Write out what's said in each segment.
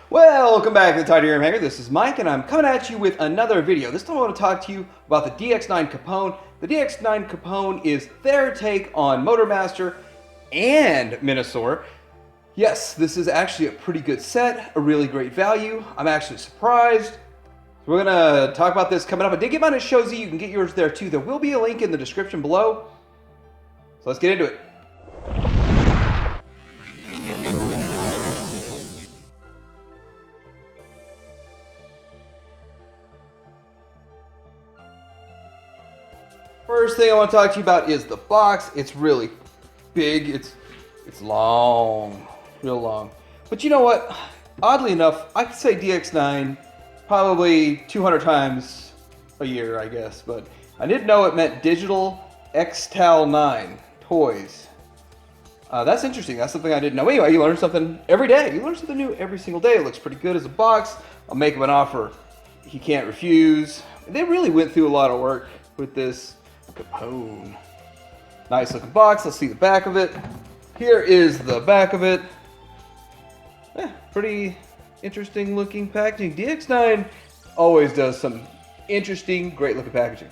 Welcome back to the Titanium Hanger. This is Mike, and I'm coming at you with another video. This time I want to talk to you about the DX9 Capone. The DX9 Capone is their take on Motormaster and Menasor. Yes, this is actually a pretty good set, a really great value. I'm actually surprised. We're going to talk about this coming up. I did get mine at Show Z. You can get yours there too. There will be a link in the description below. So let's get into it. First thing I want to talk to you about is the box. It's really big. It's long, real long. But you know what? Oddly enough, I could say DX9 probably 200 times a year, I guess. But I didn't know it meant Digital X-Tal 9 Toys. That's interesting. That's something I didn't know. Anyway, you learn something every day. You learn something new every single day. It looks pretty good as a box. I'll make him an offer he can't refuse. They really went through a lot of work with this Capone. Nice looking box. Let's see the back of it. Here is the back of it. Pretty interesting looking packaging. DX9 always does some interesting, great looking packaging.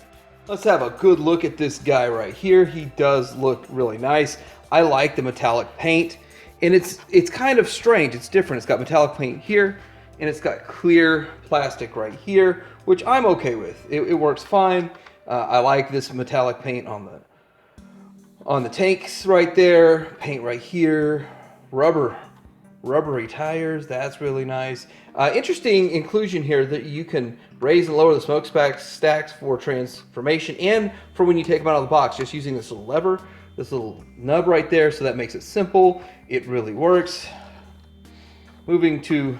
Let's have a good look at this guy right here. He does look really nice. I like the metallic paint, and it's kind of strange. It's different. It's got metallic paint here, and it's got clear plastic right here, which I'm okay with. It works fine. I like this metallic paint on the tanks right there, paint right here, rubbery tires. That's really nice. Interesting inclusion here that you can raise and lower the smokestack stacks for transformation and for when you take them out of the box, just using this little lever, this little nub right there. So that makes it simple. It really works. Moving to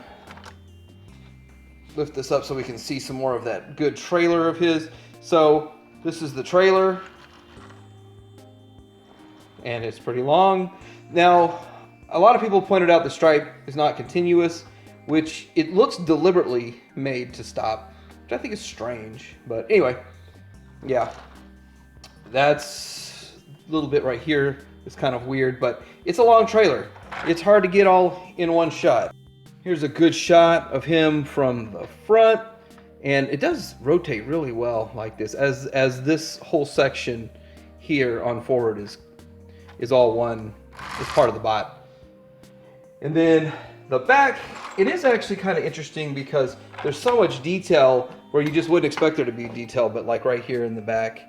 lift this up so we can see some more of that good trailer of his. So this is the trailer, and it's pretty long. Now, a lot of people pointed out the stripe is not continuous, which it looks deliberately made to stop, which I think is strange. But anyway, yeah, that's a little bit right here. It's kind of weird, but it's a long trailer. It's hard to get all in one shot. Here's a good shot of him from the front. And it does rotate really well like this, as this whole section here on forward is all one, is part of the bot. And then the back, it is actually kind of interesting because there's so much detail where you just wouldn't expect there to be detail, but like right here in the back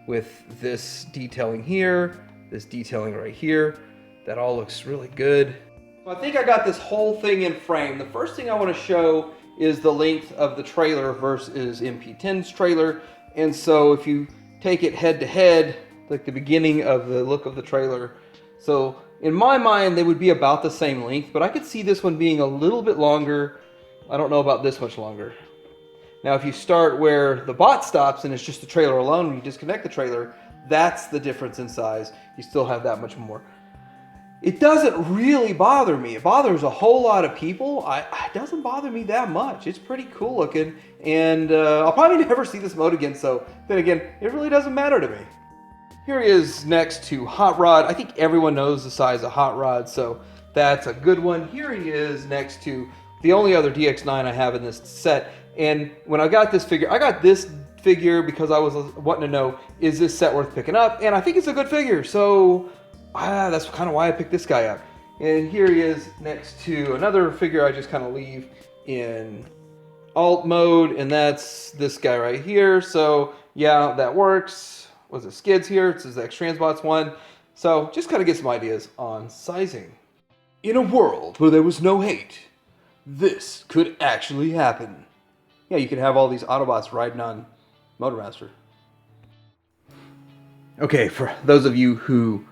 with this detailing here, this detailing right here, that all looks really good. So I think I got this whole thing in frame. The first thing I want to show is the length of the trailer versus MP10's trailer. And so if you take it head to head, like the beginning of the look of the trailer, so in my mind they would be about the same length, but I could see this one being a little bit longer. I don't know about this much longer. Now if you start where the bot stops and it's just the trailer alone, when you disconnect the trailer, that's the difference in size. You still have that much more. It doesn't really bother me. It bothers a whole lot of people. It doesn't bother me that much. It's pretty cool looking, and I'll probably never see this mode again, so then again, it really doesn't matter to me. Here he is next to Hot Rod. I think everyone knows the size of Hot Rod, so that's a good one. Here he is next to the only other DX9 I have in this set, and when I got this figure, I got this figure because I was wanting to know, is this set worth picking up? And I think it's a good figure, so that's kind of why I picked this guy up. And here he is next to another figure I just kind of leave in alt mode, and that's this guy right here. So yeah, that works. Was it Skids here? It says X Transbots 1. So just kind of get some ideas on sizing. In a world where there was no hate, this could actually happen. Yeah, you could have all these Autobots riding on Motormaster. Okay, for those of you who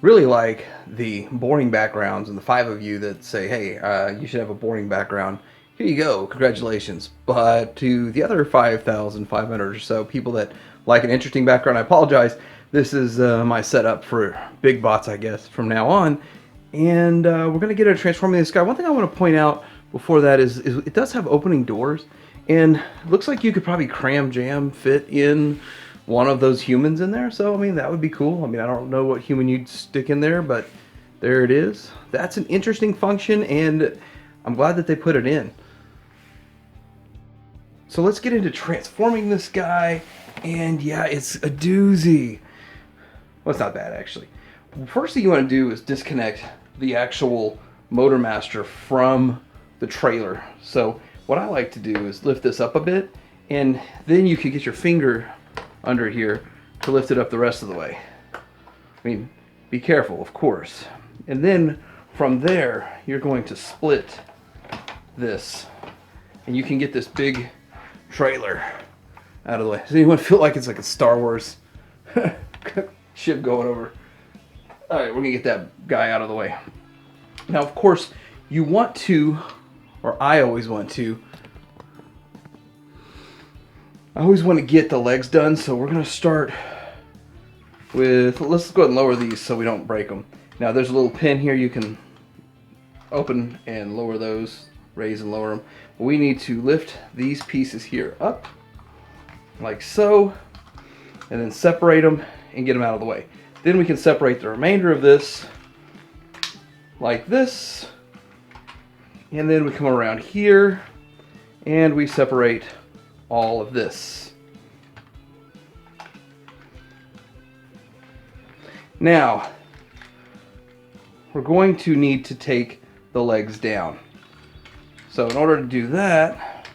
really like the boring backgrounds, and the 5 of you that say, hey, you should have a boring background, here you go, congratulations. But to the other 5,500 or so people that like an interesting background, I apologize. This is my setup for big bots, I guess, from now on. And we're going to get a transforming this guy. One thing I want to point out before that is it does have opening doors, and it looks like you could probably jam fit in one of those humans in there. So I mean, that would be cool. I mean, I don't know what human you'd stick in there, but there it is. That's an interesting function, and I'm glad that they put it in. So let's get into transforming this guy. And yeah, it's a doozy. Well, it's not bad actually. First thing you want to do is disconnect the actual Motormaster from the trailer. So what I like to do is lift this up a bit, and then you can get your finger under here to lift it up the rest of the way. I mean, be careful, of course. And then from there, you're going to split this, and you can get this big trailer out of the way. Does anyone feel like it's like a Star Wars ship going over? All right, we're gonna get that guy out of the way. Now, of course, you want to, or I always want to get the legs done. So we're gonna start with, let's go ahead and lower these so we don't break them. Now there's a little pin here, you can open and lower those, raise and lower them. We need to lift these pieces here up, like so, and then separate them and get them out of the way. Then we can separate the remainder of this like this, and then we come around here and we separate all of this. Now, we're going to need to take the legs down. So in order to do that,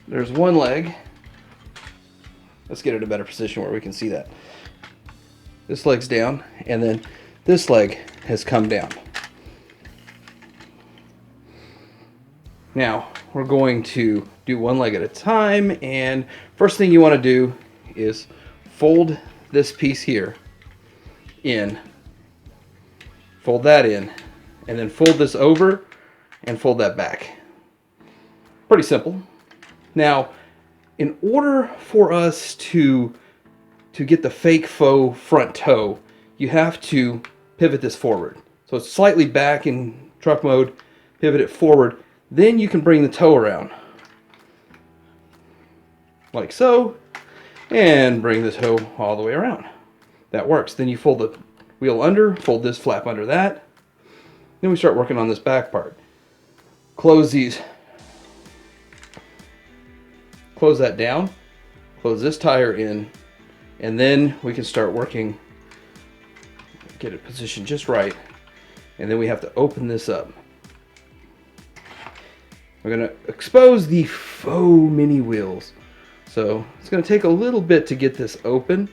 there's one leg. Let's get it in a better position where we can see that. This leg's down, and then this leg has come down. Now, we're going to do one leg at a time, and first thing you want to do is fold this piece here in, fold that in, and then fold this over and fold that back. Pretty simple. Now, in order for us to get the fake faux front toe, you have to pivot this forward. So it's slightly back in truck mode, pivot it forward, then you can bring the toe around. Like so, and bring the toe all the way around. That works. Then you fold the wheel under, fold this flap under that. Then we start working on this back part. Close these. Close that down, close this tire in, and then we can start working, get it positioned just right, and then we have to open this up. We're going to expose the faux mini wheels. So it's going to take a little bit to get this open.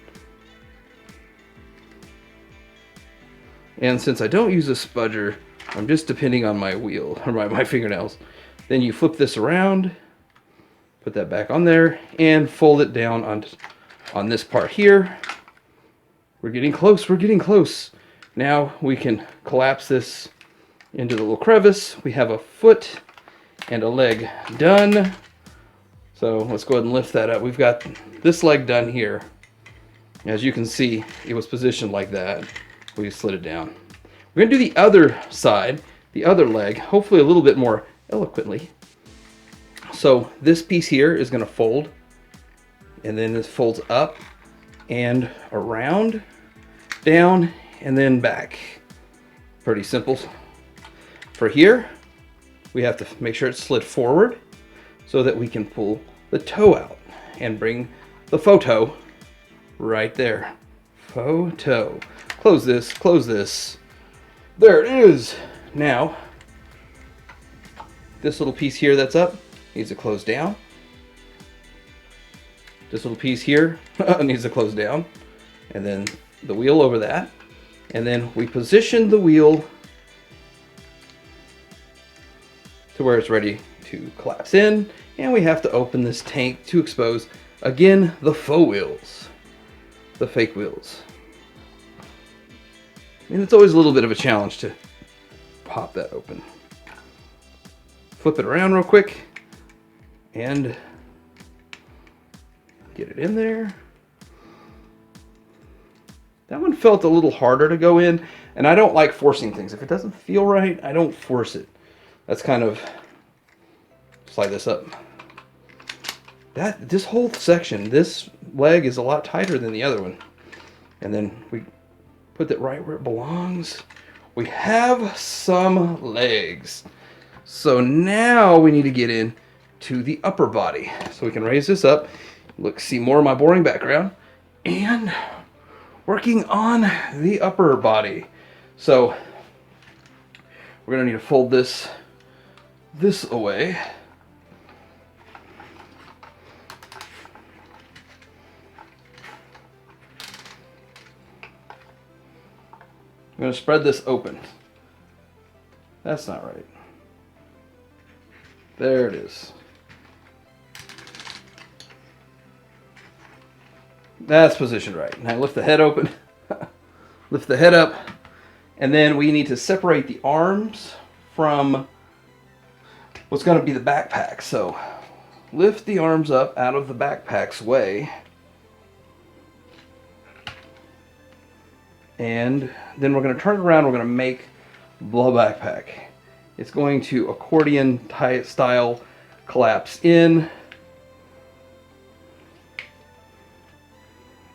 And since I don't use a spudger, I'm just depending on my wheel, or my fingernails. Then you flip this around, put that back on there, and fold it down on this part here. We're getting close, we're getting close. Now we can collapse this into the little crevice. We have a foot and a leg done. So let's go ahead and lift that up. We've got this leg done here. As you can see, it was positioned like that. We slid it down. We're gonna do the other side, the other leg, hopefully a little bit more eloquently. So this piece here is going to fold, and then this folds up and around, down, and then back. Pretty simple. For here, we have to make sure it's slid forward so that we can pull the toe out and bring the faux toe right there. Faux toe. Close this, close this. There it is. Now, this little piece here that's up needs to close down. This little piece here needs to close down. And then the wheel over that. And then we position the wheel to where it's ready to collapse in. And we have to open this tank to expose, again, the faux wheels. The fake wheels. And it's always a little bit of a challenge to pop that open. Flip it around real quick. And get it in there. That one felt a little harder to go in, and I don't like forcing things. If it doesn't feel right, I don't force it. That's kind of slide this up. This whole section, this leg is a lot tighter than the other one. And then we put that right where it belongs. We have some legs. So now we need to get in to the upper body. So we can raise this up, look, see more of my boring background, and working on the upper body. So we're gonna need to fold this away. I'm going to spread this open. That's not right. There it is. That's positioned right. Now lift the head open. Lift the head up. And then we need to separate the arms from what's going to be the backpack. So lift the arms up out of the backpack's way. And then we're going to turn it around. We're going to make the backpack. It's going to accordion style collapse in.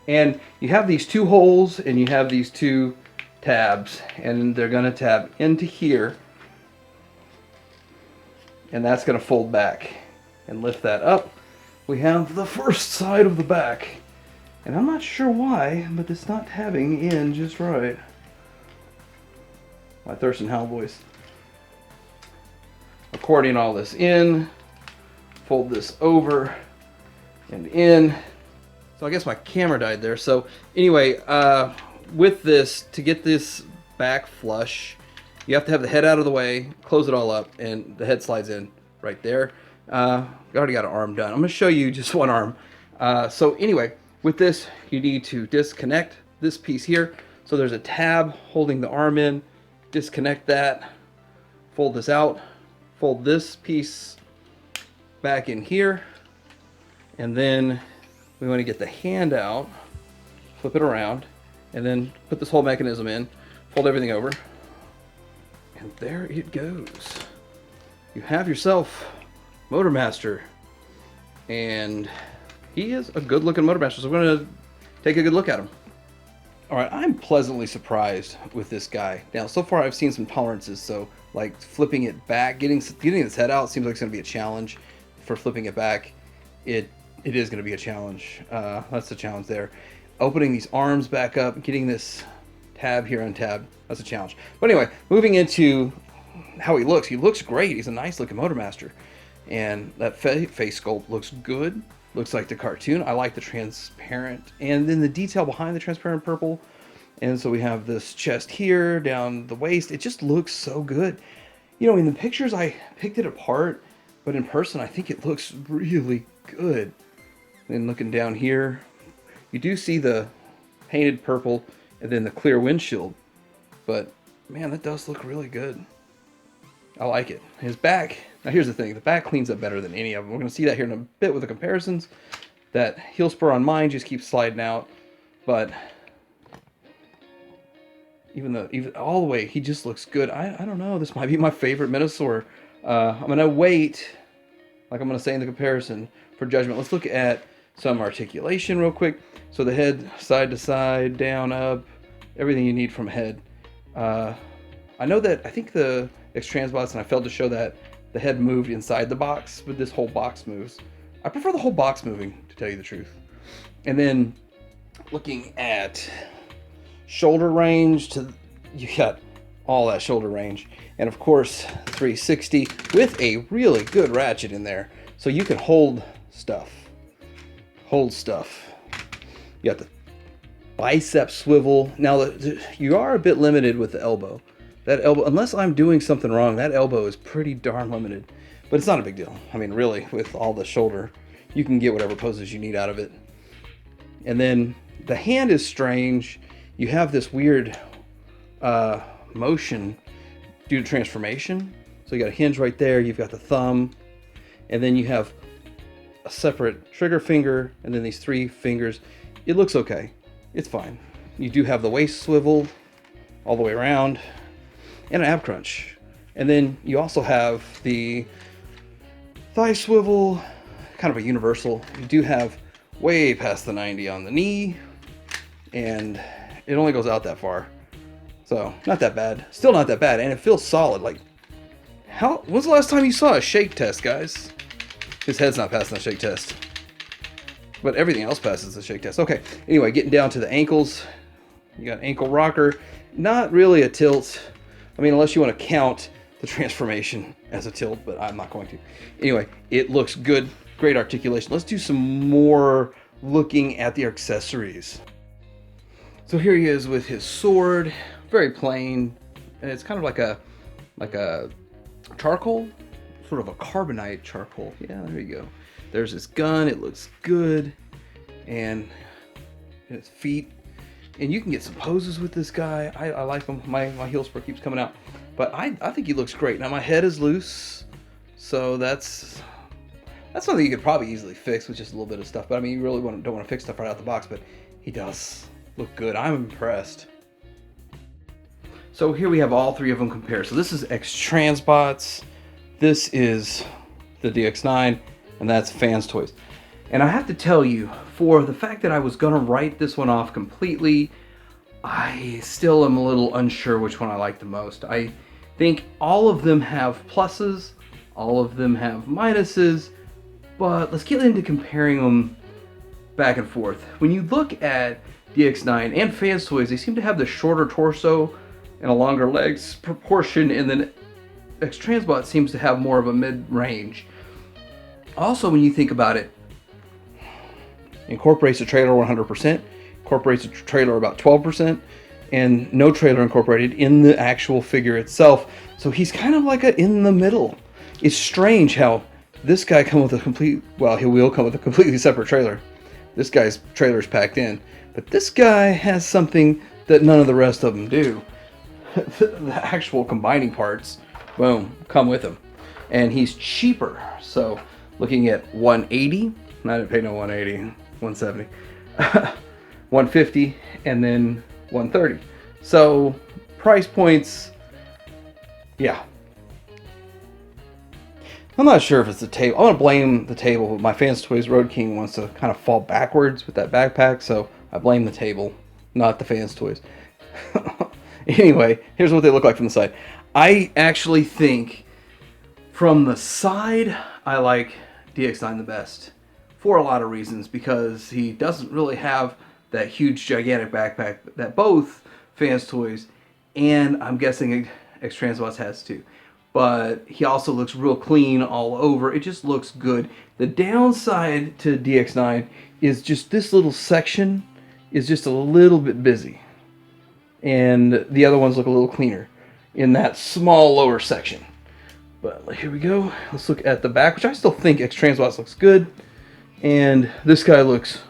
And you have these two holes and you have these two tabs, and they're going to tab into here. And that's going to fold back and lift that up. We have the first side of the back. And I'm not sure why, but it's not tabbing in just right. My Thurston Howell voice. Accordion all this in, fold this over and in. So I guess my camera died there. So anyway, with this, to get this back flush, you have to have the head out of the way, close it all up, and the head slides in right there. I already got an arm done. I'm going to show you just one arm. So anyway, with this, you need to disconnect this piece here. So there's a tab holding the arm in. Disconnect that. Fold this out. Fold this piece back in here. And then we want to get the hand out. Flip it around. And then put this whole mechanism in. Fold everything over. And there it goes. You have yourself Motormaster. And he is a good looking Motormaster, so we're going to take a good look at him. Alright, I'm pleasantly surprised with this guy. Now, so far I've seen some tolerances, so like flipping it back, getting its head out seems like it's going to be a challenge. For flipping it back, it is going to be a challenge. That's the challenge there. Opening these arms back up, getting this tab here untabbed, that's a challenge. But anyway, moving into how he looks great. He's a nice looking Motormaster. And that face sculpt looks good. Looks like the cartoon. I like the transparent, and then the detail behind the transparent purple. And so we have this chest here, down the waist. It just looks so good. You know, in the pictures I picked it apart, but in person I think it looks really good. And looking down here, you do see the painted purple and then the clear windshield. But man, that does look really good. I like it. His back, now here's the thing, the back cleans up better than any of them. We're going to see that here in a bit with the comparisons. That heel spur on mine just keeps sliding out, but even all the way, he just looks good. I don't know, this might be my favorite Menasor. I'm going to wait, like I'm going to say in the comparison, for judgment. Let's look at some articulation real quick. So the head side to side, down, up, everything you need from head. I know that, I think the X-Transbots, and I failed to show that the head moved inside the box, but this whole box moves. I prefer the whole box moving, to tell you the truth. And then looking at shoulder range, you got all that shoulder range. And of course, 360 with a really good ratchet in there. So you can hold stuff. Hold stuff. You got the bicep swivel. Now, you are a bit limited with the elbow. That elbow, unless I'm doing something wrong, that elbow is pretty darn limited. But it's not a big deal. I mean, really, with all the shoulder, you can get whatever poses you need out of it. And then the hand is strange. You have this weird motion due to transformation. So you got a hinge right there. You've got the thumb. And then you have a separate trigger finger. And then these 3 fingers. It looks okay. It's fine. You do have the waist swivel all the way around. And an ab crunch. And then you also have the thigh swivel, kind of a universal. You do have way past the 90 on the knee, and it only goes out that far. So not that bad. Still not that bad, and it feels solid. Like, when's the last time you saw a shake test, guys? His head's not passing the shake test, but everything else passes the shake test. Okay, anyway, getting down to the ankles. You got ankle rocker. Not really a tilt. I mean, unless you want to count the transformation as a tilt, but I'm not going to. Anyway, it looks good. Great articulation. Let's do some more looking at the accessories. So here he is with his sword. Very plain. And it's kind of like a charcoal, sort of a carbonite charcoal. Yeah, there you go. There's his gun. It looks good. And his feet. And you can get some poses with this guy. I like him. My heel spur keeps coming out. But I think he looks great. Now my head is loose. So that's something you could probably easily fix with just a little bit of stuff. But I mean, you really don't want to fix stuff right out the box. But he does look good. I'm impressed. So here we have all three of them compared. So this is X-Transbots. This is the DX9. And that's Fans Toys. And I have to tell you, for the fact that I was going to write this one off completely, I still am a little unsure which one I like the most. I think all of them have pluses, all of them have minuses, but let's get into comparing them back and forth. When you look at DX9 and Fans Toys, they seem to have the shorter torso and a longer legs proportion, and then X-Transbot seems to have more of a mid-range. Also, when you think about it, incorporates the trailer 100%, incorporates the trailer about 12%, and no trailer incorporated in the actual figure itself. So he's kind of like in the middle. It's strange how this guy come with a complete, well, he will come with a completely separate trailer. This guy's trailer is packed in, but this guy has something that none of the rest of them do. The actual combining parts, boom, come with him. And he's cheaper. So looking at 180, I didn't pay no 180. 170, 150, and then 130. So price points, yeah. I'm not sure if it's the table. I'm gonna blame the table, but my Fans Toys Road King wants to kind of fall backwards with that backpack, so I blame the table, not the Fans Toys. Anyway, here's what they look like from the side. I actually think from the side, I like DX9 the best. For a lot of reasons, because he doesn't really have that huge gigantic backpack that both Fans Toys and I'm guessing X-Transbots has too. But he also looks real clean all over. It just looks good. The downside to DX9 is just this little section is just a little bit busy. And the other ones look a little cleaner in that small lower section. But here we go. Let's look at the back, which I still think X-Transbots looks good. And this guy looks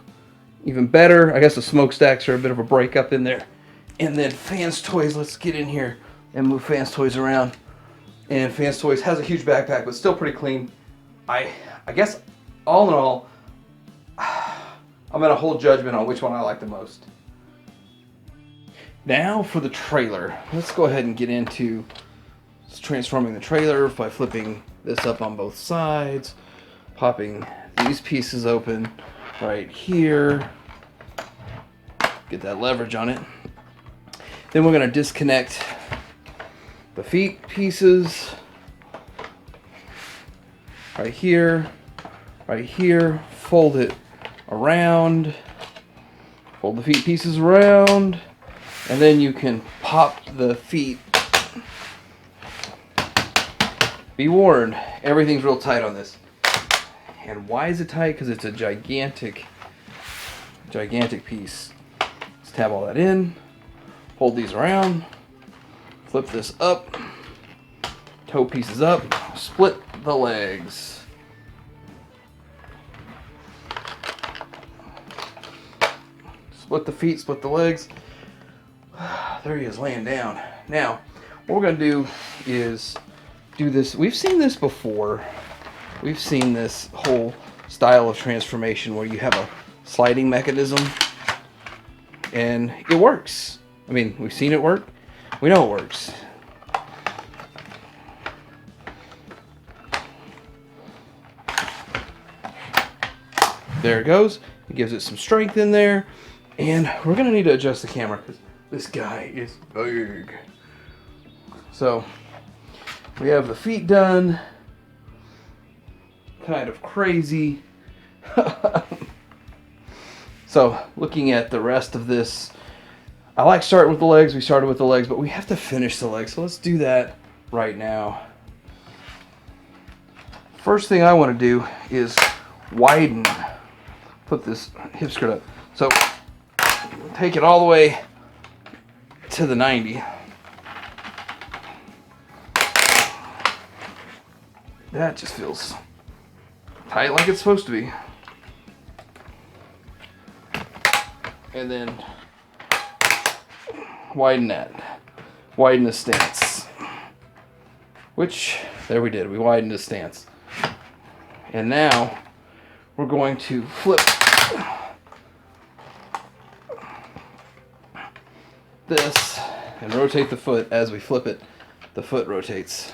even better. I guess the smokestacks are a bit of a breakup in there. And then Fans Toys, let's get in here and move Fans Toys around. And Fans Toys has a huge backpack, but still pretty clean. I guess, all in all, I'm going to hold judgment on which one I like the most. Now for the trailer. Let's go ahead and get into transforming the trailer by flipping this up on both sides, popping these pieces open right here, get that leverage on it. Then we're going to disconnect the feet pieces right here, fold it around, fold the feet pieces around, and then you can pop the feet. Be warned, everything's real tight on this. And why is it tight? Because it's a gigantic piece. Let's tab all that in, fold these around, flip this up, toe pieces up, split the legs. Split the feet, split the legs. There he is laying down. Now, what we're going to do is do this. We've seen this before. We've seen this whole style of transformation where you have a sliding mechanism and it works. I mean, we've seen it work. We know it works. There it goes. It gives it some strength in there. And we're gonna need to adjust the camera because this guy is big. So we have the feet done. Kind of crazy. So looking at the rest of this, I like starting with the legs. We started with the legs, but we have to finish the legs. So let's do that right now. First thing I want to do is widen. Put this hip skirt up. So take it all the way to the 90. That just feels tight like it's supposed to be. And then widen that. Widen the stance. Which, there we did. We widened the stance. And now we're going to flip this and rotate the foot. As we flip it, the foot rotates.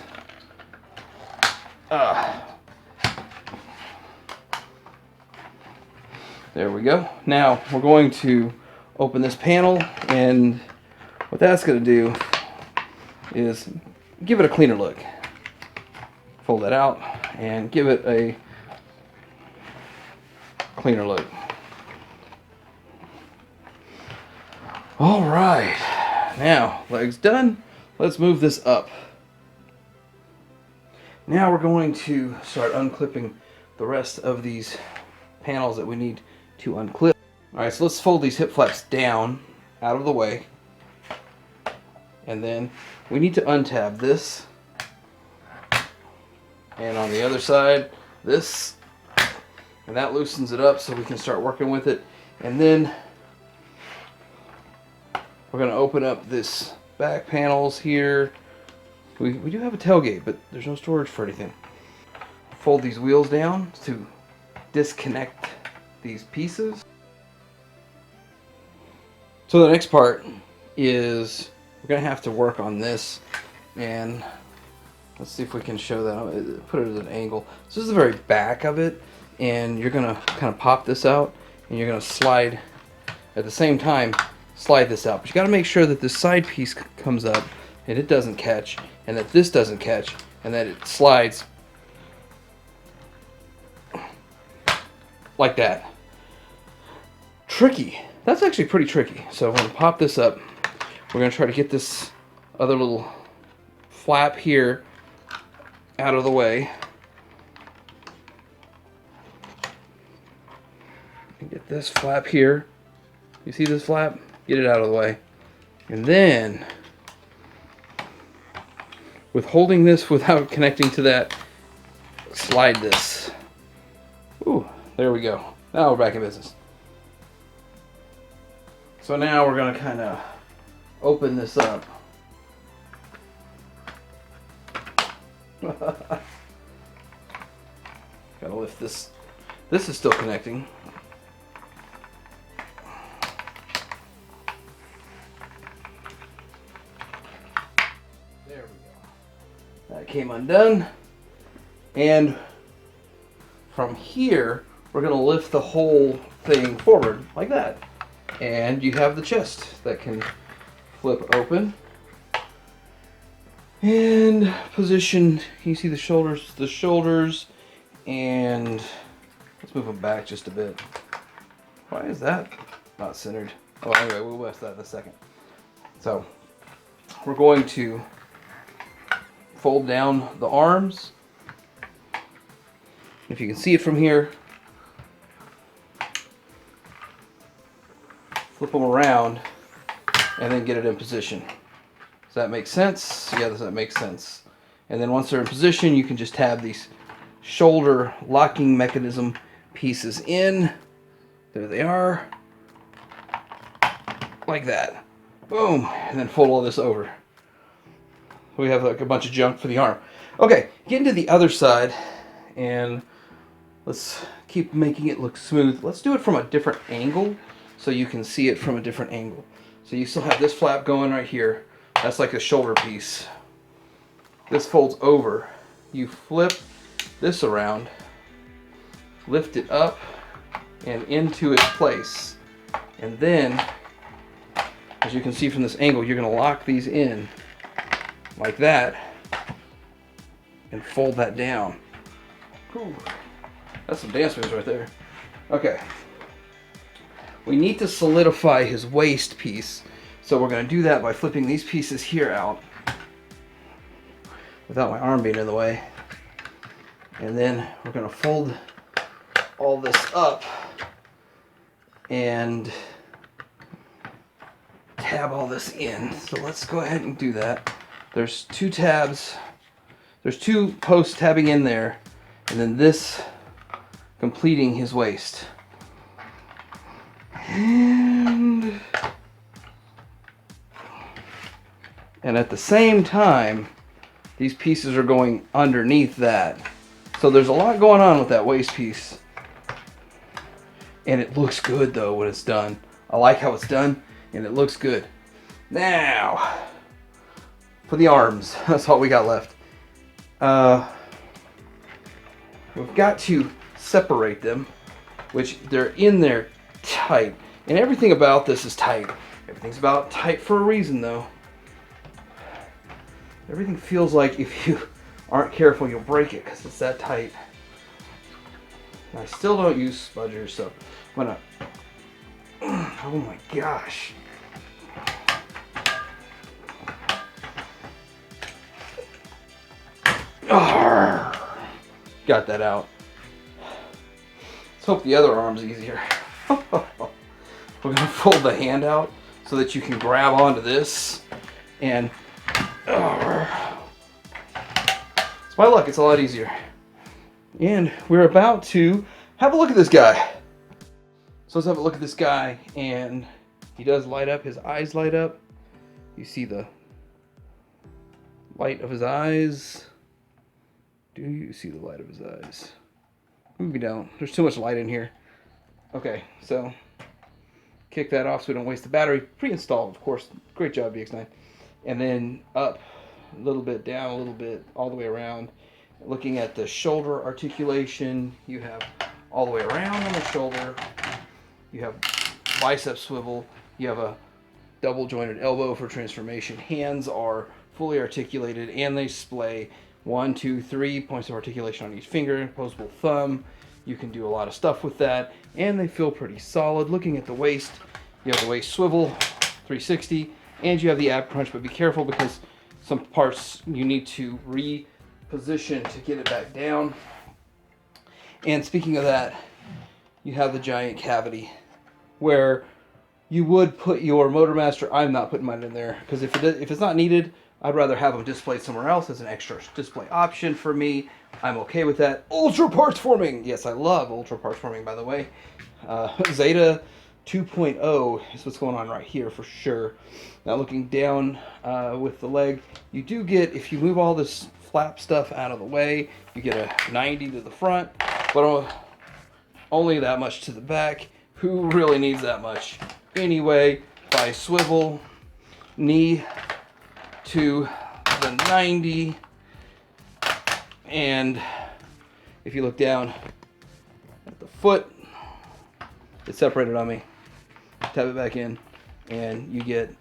There we go. Now we're going to open this panel, and what that's going to do is give it a cleaner look. Fold that out and give it a cleaner look. All right, now legs done. Let's move this up. Now we're going to start unclipping the rest of these panels that we need to unclip. All right, so let's fold these hip flaps down out of the way, and then we need to untab this, and on the other side this, and that loosens it up so we can start working with it. And then we're going to open up this back panels here. We do have a tailgate, but there's no storage for anything. Fold these wheels down to disconnect these pieces. So the next part is we're going to have to work on this, and let's see if we can show that. Put it at an angle. So this is the very back of it, and you're going to kind of pop this out, and you're going to slide at the same time, slide this out. But you got to make sure that this side piece comes up and it doesn't catch, and that this doesn't catch, and that it slides like that. Tricky. That's actually pretty tricky. So I'm going to pop this up. We're going to try to get this other little flap here out of the way. And get this flap here. You see this flap? Get it out of the way. And then, with holding this without connecting to that, slide this. Ooh, there we go. Now we're back in business. So now we're going to kind of open this up. Gotta lift this. This is still connecting. There we go. That came undone. And from here, we're going to lift the whole thing forward like that. And you have the chest that can flip open. And position, you see the shoulders, and let's move them back just a bit. Why is that not centered? Oh, anyway, we'll lift that in a second. So, we're going to fold down the arms. If you can see it from here, flip them around, and then get it in position. Does that make sense? Yeah, does that make sense? And then once they're in position, you can just have these shoulder locking mechanism pieces in. There they are. Like that. Boom. And then fold all this over. We have like a bunch of junk for the arm. Okay, get into the other side, and let's keep making it look smooth. Let's do it from a different angle so you can see it from a different angle. So you still have this flap going right here. That's like a shoulder piece. This folds over. You flip this around, lift it up, and into its place. And then, as you can see from this angle, you're going to lock these in like that and fold that down. Whew. That's some dance moves right there. Okay. We need to solidify his waist piece. So we're going to do that by flipping these pieces here out without my arm being in the way. And then we're going to fold all this up and tab all this in. So let's go ahead and do that. There's two tabs. There's two posts tabbing in there, and then this completing his waist. And at the same time, these pieces are going underneath that. So there's a lot going on with that waist piece. And it looks good though when it's done. I like how it's done, and it looks good. Now, for the arms, that's all we got left. We've got to separate them, which they're in there tight. And everything about this is tight. Everything's about tight for a reason though. Everything feels like if you aren't careful, you'll break it because it's that tight. And I still don't use spudgers, so I'm gonna, oh my gosh. Got that out. Let's hope the other arm's easier. We're gonna fold the hand out so that you can grab onto this, and it's my luck, it's a lot easier. And we're about to have a look at this guy. So let's have a look at this guy, and he does light up, his eyes light up. You see the light of his eyes. Do you see the light of his eyes? Maybe don't. There's too much light in here. Okay, so kick that off so we don't waste the battery. Pre-installed, of course. Great job, DX9. And then up a little bit, down a little bit, all the way around. Looking at the shoulder articulation, you have all the way around on the shoulder. You have bicep swivel. You have a double jointed elbow for transformation. Hands are fully articulated and they splay 1, 2, 3 points of articulation on each finger. Opposable thumb. You can do a lot of stuff with that, and they feel pretty solid. Looking at the waist, you have the waist swivel, 360, and you have the ab crunch, but be careful because some parts you need to reposition to get it back down. And speaking of that, you have the giant cavity where you would put your Motormaster. I'm not putting mine in there because if it's not needed, I'd rather have them displayed somewhere else as an extra display option for me. I'm okay with that. Ultra parts forming. Yes, I love ultra parts forming, by the way. Zeta 2.0 is what's going on right here for sure. Now looking down with the leg, you do get, if you move all this flap stuff out of the way, you get a 90 to the front, but only that much to the back. Who really needs that much? Anyway, if I swivel knee to the 90, and if you look down at the foot, it's separated on me. Tap it back in, and you get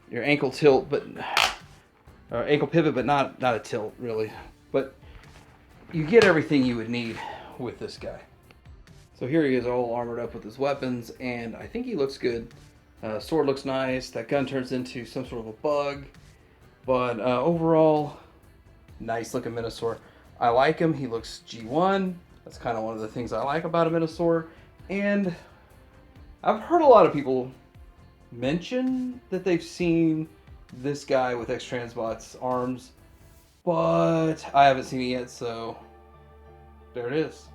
your ankle tilt, but or ankle pivot, but not a tilt really. But you get everything you would need with this guy. So here he is, all armored up with his weapons, and I think he looks good. Sword looks nice. That gun turns into some sort of a bug, but overall, nice looking Menasor. I like him. He looks G1. That's kind of one of the things I like about a Menasor. And I've heard a lot of people mention that they've seen this guy with X-Transbot's arms, but I haven't seen it yet, so there it is.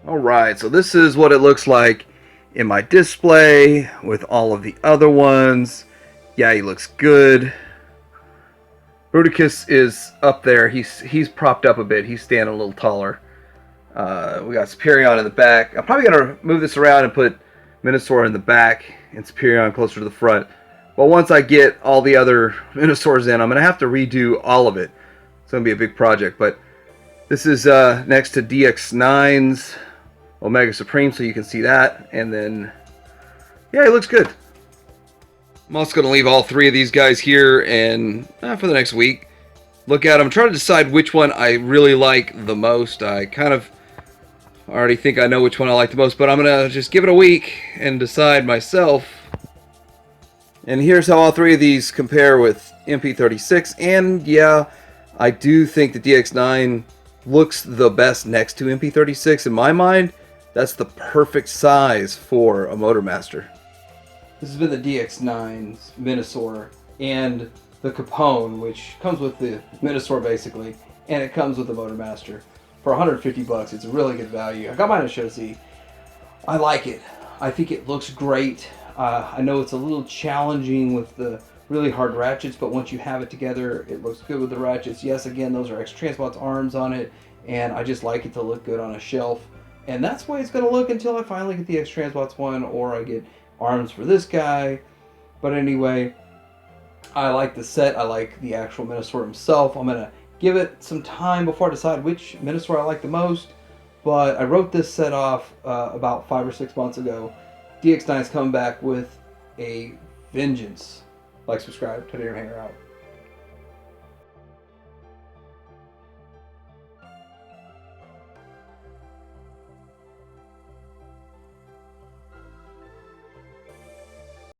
Alright, so this is what it looks like in my display with all of the other ones. Yeah, he looks good. Bruticus is up there. He's propped up a bit. He's standing a little taller. We got Superion in the back. I'm probably going to move this around and put Menasor in the back and Superion closer to the front. But once I get all the other Menasors in, I'm going to have to redo all of it. It's going to be a big project. But this is next to DX9's Omega Supreme so you can see that. And then, yeah, it looks good. I'm also going to leave all three of these guys here and for the next week. Look at them, try to decide which one I really like the most. I kind of already think I know which one I like the most, but I'm going to just give it a week and decide myself. And here's how all three of these compare with MP36. And yeah, I do think the DX9 looks the best next to MP36. In my mind, that's the perfect size for a Motormaster. This has been the DX9's Menasor and the Capone, which comes with the Menasor basically, and it comes with the Motormaster. For 150 bucks, it's a really good value. I got mine at Show Z. I like it. I think it looks great. I know it's a little challenging with the really hard ratchets, but once you have it together, it looks good with the ratchets. Yes, again, those are X-Transbot's arms on it, and I just like it to look good on a shelf. And that's the way it's going to look until I finally get the X-Transbots one, or I get arms for this guy. But anyway, I like the set. I like the actual Menasor himself. I'm going to give it some time before I decide which Menasor I like the most. But I wrote this set off about 5 or 6 months ago. DX9's coming back with a vengeance. Like, subscribe, Atilla, hanger out.